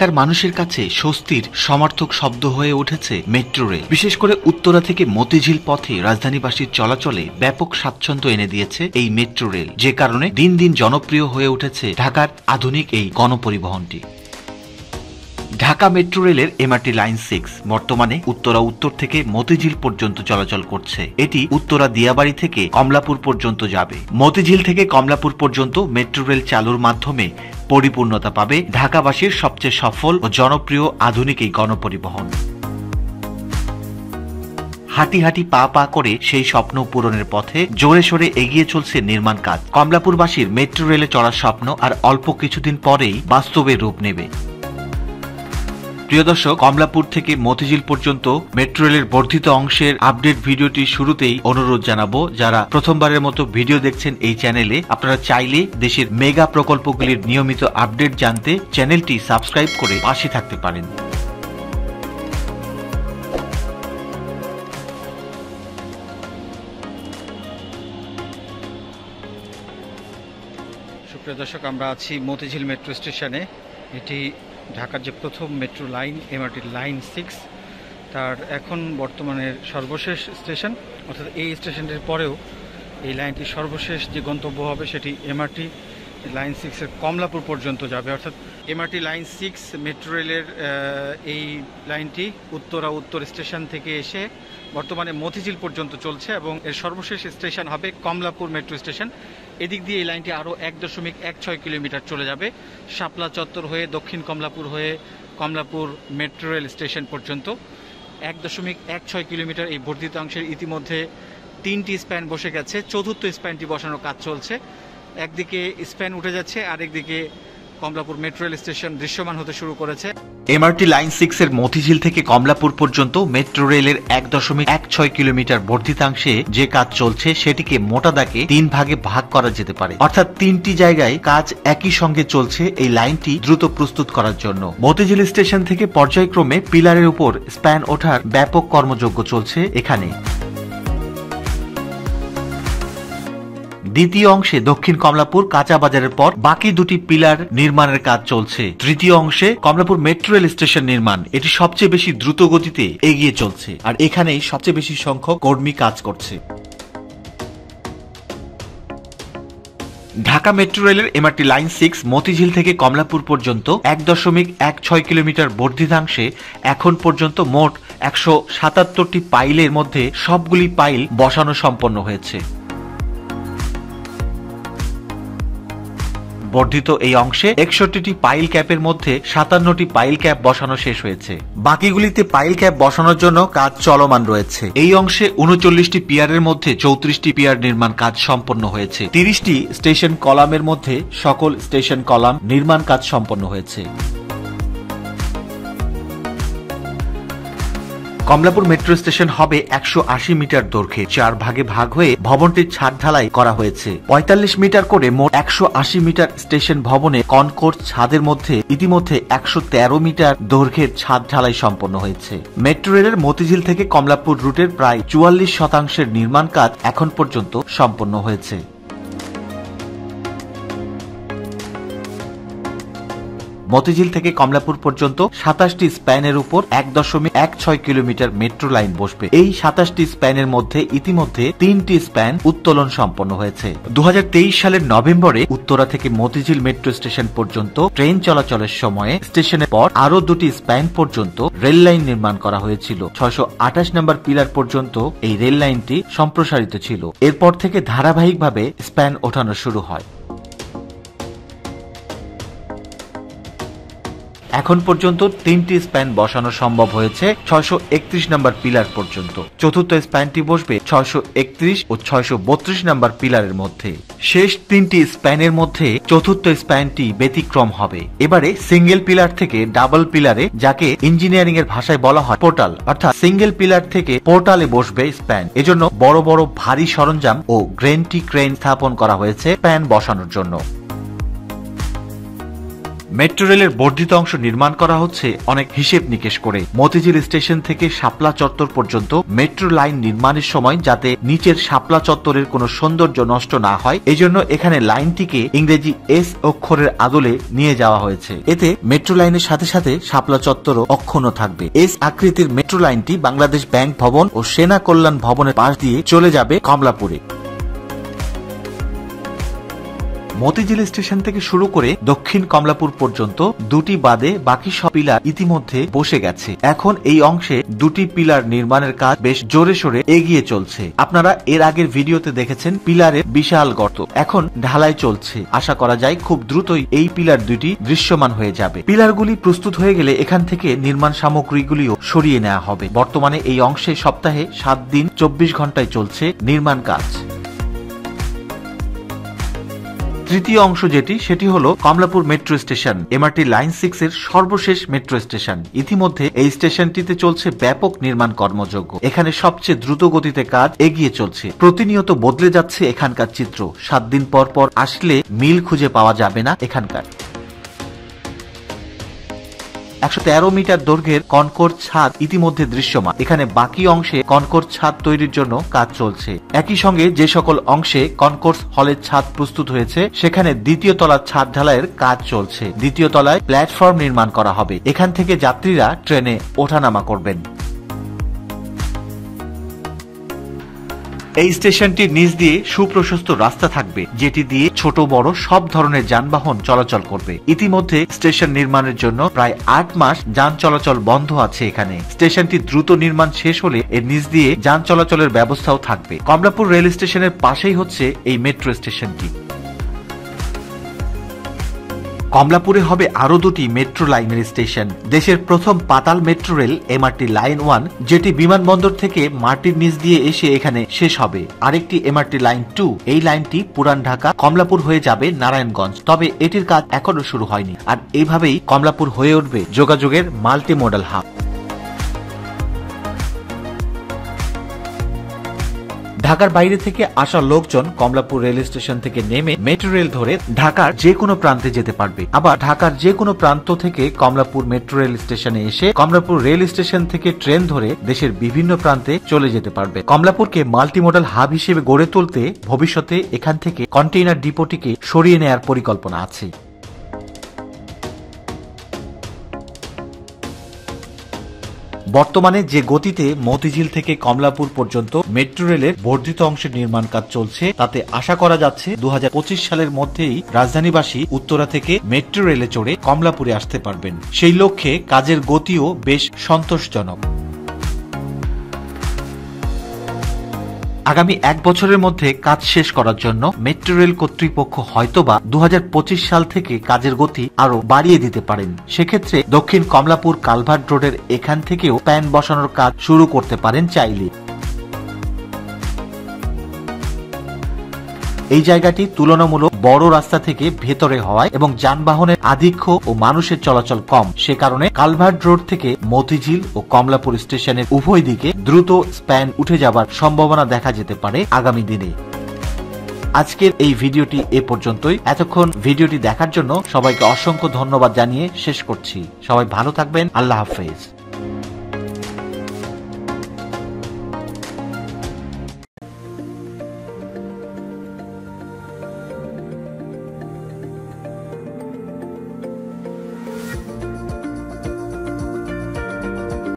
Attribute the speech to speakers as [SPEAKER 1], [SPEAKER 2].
[SPEAKER 1] ঢাকার মানুষের কাছে স্বস্তির সমার্থক শব্দ হয়ে উঠেছে মেট্রো রেল। বিশেষ করে উত্তরা থেকে মতিঝিল পথে রাজধানীবাসীর চলাচলে ব্যাপক স্বাচ্ছন্দ্য এনে দিয়েছে এই মেট্রো রেল, যে কারণে দিন দিন জনপ্রিয় হয়ে উঠেছে ঢাকার আধুনিক এই গণপরিবহনটি। ঢাকা মেট্রো রেলের এমআরটি লাইন 6 বর্তমানে উত্তরা উত্তর থেকে মতিঝিল পর্যন্ত চলাচল করছে। এটি উত্তরা দিয়াবাড়ি থেকে কমলাপুর পর্যন্ত যাবে। মতিঝিল থেকে কমলাপুর পর্যন্ত মেট্রো রেল চালুর মাধ্যমে পরিপূর্ণতা পাবে ঢাকাবাসীর সবচেয়ে সফল ও জনপ্রিয় আধুনিক এই গণপরিবহন। হাঁটি হাঁটি পা পা করে সেই স্বপ্ন পূরণের পথে জোরে সোরে এগিয়ে চলছে নির্মাণ কাজ। কমলাপুরবাসীর মেট্রো রেলে চড়ার স্বপ্ন আর অল্প কিছুদিন পরেই বাস্তবে রূপ নেবে। প্রিয় দর্শক, কমলাপুর থেকে মতিঝিল পর্যন্ত মেট্রো রেলের বর্ধিত অংশের আপডেট ভিডিওটি শুরুতেই অনুরোধ জানাবো, যারা প্রথমবারের মতো ভিডিও দেখছেন এই চ্যানেলে, আপনারা চাইলে দেশের মেগা প্রকল্পগুলির নিয়মিত আপডেট জানতে চ্যানেলটি সাবস্ক্রাইব করে পাশে থাকতে পারেন।
[SPEAKER 2] সুপ্রিয় দর্শক, আমরা আছি মতিঝিল মেট্রো স্টেশনে। এটি ঢাকার যে প্রথম মেট্রো লাইন এমআরটি লাইন 6, তার এখন বর্তমানের সর্বশেষ স্টেশন, অর্থাৎ এই স্টেশনটির পরেও এই লাইনটির সর্বশেষ যে গন্তব্য হবে সেটি এমআরটি লাইন 6-এর কমলাপুর পর্যন্ত যাবে। অর্থাৎ এমআরটি লাইন 6 মেট্রো রেলের এই লাইনটি উত্তরা উত্তর স্টেশন থেকে এসে বর্তমানে মতিঝিল পর্যন্ত চলছে এবং এর সর্বশেষ স্টেশন হবে কমলাপুর মেট্রো স্টেশন। এদিক দিয়ে এই লাইনটি আরও 1.16 কিলোমিটার চলে যাবে শাপলা চত্বর হয়ে দক্ষিণ কমলাপুর হয়ে কমলাপুর মেট্রো রেল স্টেশন পর্যন্ত। 1.16 কিলোমিটার এই বর্ধিত অংশের ইতিমধ্যে 3টি স্প্যান বসে গেছে, চতুর্থ স্প্যানটি বসানোর কাজ চলছে। একদিকে স্প্যান উঠে যাচ্ছে, আরেকদিকে কমলাপুর মেট্রো রেল স্টেশন দৃশ্যমান হতে শুরু করেছে।
[SPEAKER 1] এমআরটি লাইন 6-এর মতিঝিল থেকে কমলাপুর পর্যন্ত মেট্রো রেলের 1.16 কিলোমিটার বর্ধিতাংশে যে কাজ চলছে সেটিকে মোটা দাগে 3 ভাগে ভাগ করা যেতে পারে। অর্থাৎ 3টি জায়গায় কাজ একই সঙ্গে চলছে এই লাইনটি দ্রুত প্রস্তুত করার জন্য। মতিঝিল স্টেশন থেকে পর্যায়ক্রমে পিলারের উপর স্প্যান ওঠার ব্যাপক কর্মযজ্ঞ চলছে এখানে। দ্বিতীয় অংশে দক্ষিণ কমলাপুর কাঁচা বাজারের পর বাকি দুটি পিলার নির্মাণের কাজ চলছে। তৃতীয় অংশে কমলাপুর মেট্রো রেল স্টেশন নির্মাণ, এটি সবচেয়ে বেশি দ্রুত গতিতে এগিয়ে চলছে আর এখানেই সবচেয়ে বেশি সংখ্যক কর্মী কাজ করছে। ঢাকা মেট্রো রেলের এমআরটি লাইন 6 মতিঝিল থেকে কমলাপুর পর্যন্ত 1.16 কিলোমিটার বর্ধিতাংশে এখন পর্যন্ত মোট 177টি পাইলের মধ্যে সবগুলি পাইল বসানো সম্পন্ন হয়েছে। বর্ধিত এই অংশে 61টি পাইল ক্যাপের মধ্যে 57টি পাইল ক্যাপ বসানো শেষ হয়েছে। বাকিগুলিতে পাইল ক্যাপ বসানোর জন্য কাজ চলমান রয়েছে। এই অংশে 39টি পিয়ারের মধ্যে 34টি পিয়ার নির্মাণ কাজ সম্পন্ন হয়েছে। 30টি স্টেশন কলামের মধ্যে সকল স্টেশন কলাম নির্মাণ কাজ সম্পন্ন হয়েছে। কমলাপুর মেট্রো স্টেশন হবে 180 মিটার দৈর্ঘ্যে, 4 ভাগে ভাগ হয়ে ভবনটির ছাদ ঢালাই করা হয়েছে। 45 মিটার করে মোট 180 মিটার স্টেশন ভবনে কনকোর্স ছাদের মধ্যে ইতিমধ্যে 113 মিটার দৈর্ঘ্যের ছাদ ঢালাই সম্পন্ন হয়েছে। মেট্রো রেলের মতিঝিল থেকে কমলাপুর রুটের প্রায় 44% নির্মাণ কাজ এখন পর্যন্ত সম্পন্ন হয়েছে। মতিঝিল থেকে কমলাপুর পর্যন্ত 27টি স্প্যানের উপর 1.16 কিলোমিটার মেট্রো লাইন বসবে। এই 27টি স্প্যানের মধ্যে ইতিমধ্যে 3টি স্প্যান উত্তোলন সম্পন্ন হয়েছে। 2023 সালের নভেম্বরে উত্তরা থেকে মতিঝিল মেট্রো স্টেশন পর্যন্ত ট্রেন চলাচলের সময়ে স্টেশনের পর আরো 2টি স্প্যান পর্যন্ত রেল লাইন নির্মাণ করা হয়েছিল। 628 নম্বর পিলার পর্যন্ত এই রেল লাইনটি সম্প্রসারিত ছিল। এরপর থেকে ধারাবাহিকভাবে স্প্যান ওঠানো শুরু হয়। এখন পর্যন্ত 3টি স্প্যান বসানো সম্ভব হয়েছে 631 নম্বর পিলার পর্যন্ত। চতুর্থ স্প্যানটি বসবে 631 ও 632 নম্বর পিলারের মধ্যে। শেষ 3টি স্প্যানের মধ্যে চতুর্থ স্প্যানটি ব্যতিক্রম হবে। এবারে সিঙ্গেল পিলার থেকে ডাবল পিলারে, যাকে ইঞ্জিনিয়ারিং এর ভাষায় বলা হয় পোর্টাল, অর্থাৎ সিঙ্গেল পিলার থেকে পোর্টালে বসবে স্প্যান। এজন্য বড় বড় ভারী সরঞ্জাম ও গ্রেনটি ক্রেন স্থাপন করা হয়েছে স্প্যান বসানোর জন্য। মেট্রো রেলের বর্ধিত অংশ নির্মাণ করা হচ্ছে অনেক হিসেব নিকেশ করে। মতিঝিল স্টেশন থেকে শাপলা চত্বর পর্যন্ত মেট্রো লাইন নির্মাণের সময় যাতে নিচের শাপলা চত্বরের কোনো সৌন্দর্য নষ্ট না হয়, এজন্য এখানে লাইনটিকে ইংরেজি এস অক্ষরের আদলে নিয়ে যাওয়া হয়েছে। এতে মেট্রো লাইনের সাথে সাথে শাপলা চত্বরও অক্ষুণ্ণ থাকবে। এস আকৃতির মেট্রো লাইনটি বাংলাদেশ ব্যাংক ভবন ও সেনা কল্যাণ ভবনের পাশ দিয়ে চলে যাবে কমলাপুরে। মতিঝিল স্টেশন থেকে শুরু করে দক্ষিণ কমলাপুর পর্যন্ত দুটি বাদে বাকি সব পিলার ইতিমধ্যে বসে গেছে। এখন এই অংশে দুটি পিলার নির্মাণের কাজ বেশ জোরে সোরে এগিয়ে চলছে। আপনারা এর আগের ভিডিওতে দেখেছেন পিলারের বিশাল গর্ত, এখন ঢালাই চলছে। আশা করা যায় খুব দ্রুতই এই পিলার দুটি দৃশ্যমান হয়ে যাবে। পিলারগুলি প্রস্তুত হয়ে গেলে এখান থেকে নির্মাণ সামগ্রীগুলিও সরিয়ে নেওয়া হবে। বর্তমানে এই অংশে সপ্তাহে 7 দিন 24 ঘন্টায় চলছে নির্মাণ কাজ। তৃতীয় অংশ সেটি হলো Kamalapur metro station, MRT line 6 এর সর্বশেষ মেট্রো স্টেশন। ইতিমধ্যে এই স্টেশনটিতে চলছে ব্যাপক নির্মাণ কর্মযজ্ঞ। এখানে সবচেয়ে দ্রুত গতিতে কাজ এগিয়ে চলছে। প্রতিনিয়ত বদলে যাচ্ছে এখানকার চিত্র। 7 দিন পর পর আসলে মিল খুঁজে পাওয়া যাবে না এখানকার। 113 মিটার দৈর্ঘ্যের কনকোর ছাদ ইতিমধ্যে দৃশ্যমান। এখানে বাকি অংশে কনকোর ছাদ তৈরির জন্য কাজ চলছে। একই সঙ্গে যে সকল অংশে কনকোর্স হলের ছাদ প্রস্তুত হয়েছে সেখানে দ্বিতীয় তলার ছাদ ঢালাইয়ের কাজ চলছে। দ্বিতীয় তলায় প্ল্যাটফর্ম নির্মাণ করা হবে। এখান থেকে যাত্রীরা ট্রেনে ওঠানামা করবেন। এই স্টেশনটির নিচ দিয়ে সুপ্রশস্ত রাস্তা থাকবে, যেটি দিয়ে ছোট বড় সব ধরনের যানবাহন চলাচল করবে। ইতিমধ্যে স্টেশন নির্মাণের জন্য প্রায় 8 মাস যান চলাচল বন্ধ আছে এখানে। স্টেশনটি দ্রুত নির্মাণ শেষ হলে এর নিচ দিয়ে যান চলাচলের ব্যবস্থাও থাকবে। কমলাপুর রেল স্টেশনের পাশেই হচ্ছে এই মেট্রো স্টেশনটি। কমলাপুরে হবে আরো দুটি মেট্রো লাইনের স্টেশন। দেশের প্রথম পাতাল মেট্রো রেল এমআরটি লাইন 1, যেটি বিমানবন্দর থেকে মাটির নিচ দিয়ে এসে এখানে শেষ হবে। আরেকটি এমআরটি লাইন 2, এই লাইনটি পুরান ঢাকা কমলাপুর হয়ে যাবে নারায়ণগঞ্জ। তবে এটির কাজ এখনো শুরু হয়নি। আর এইভাবেই কমলাপুর হয়ে উঠবে যোগাযোগের মাল্টি মডেল হাব। ঢাকার বাইরে থেকে আসা লোকজন কমলাপুর রেল স্টেশন থেকে নেমে মেট্রো রেল ধরে ঢাকার যে কোনো প্রান্তে যেতে পারবে। আবার ঢাকার যে কোনো প্রান্ত থেকে কমলাপুর মেট্রো রেল স্টেশনে এসে কমলাপুর রেল স্টেশন থেকে ট্রেন ধরে দেশের বিভিন্ন প্রান্তে চলে যেতে পারবে। কমলাপুরকে মাল্টিমোডাল হাব হিসেবে গড়ে তুলতে ভবিষ্যতে এখান থেকে কন্টেইনার ডিপোটিকে সরিয়ে নেওয়ার পরিকল্পনা আছে। বর্তমানে যে গতিতে মতিঝিল থেকে কমলাপুর পর্যন্ত মেট্রো রেলের বর্ধিত অংশের নির্মাণ কাজ চলছে, তাতে আশা করা যাচ্ছে 2025 সালের মধ্যেই রাজধানীবাসী উত্তরা থেকে মেট্রো রেলে চড়ে কমলাপুরে আসতে পারবেন। সেই লক্ষ্যে কাজের গতিও বেশ সন্তোষজনক। আগামী 1 বছরের মধ্যে কাজ শেষ করার জন্য মেট্রো রেল কর্তৃপক্ষ হয়তোবা 2025 সাল থেকে কাজের গতি আরো বাড়িয়ে দিতে পারেন। সেক্ষেত্রে দক্ষিণ কমলাপুর কালভার্ট রোডের এখান থেকেও প্যান বসানোর কাজ শুরু করতে পারেন চাইলে। এই জায়গাটি তুলনামূলক বড় রাস্তা থেকে ভেতরে হওয়ায় এবং যানবাহনের আধিক্য ও মানুষের চলাচল কম, সে কারণে কালভার্ট রোড থেকে মতিঝিল ও কমলাপুর স্টেশনের উভয় দিকে দ্রুত স্প্যান উঠে যাবার সম্ভাবনা দেখা যেতে পারে আগামী দিনে। আজকের এই ভিডিওটি এ পর্যন্তই। এতক্ষণ ভিডিওটি দেখার জন্য সবাইকে অসংখ্য ধন্যবাদ জানিয়ে শেষ করছি। সবাই ভালো থাকবেন। আল্লাহ হাফেজ।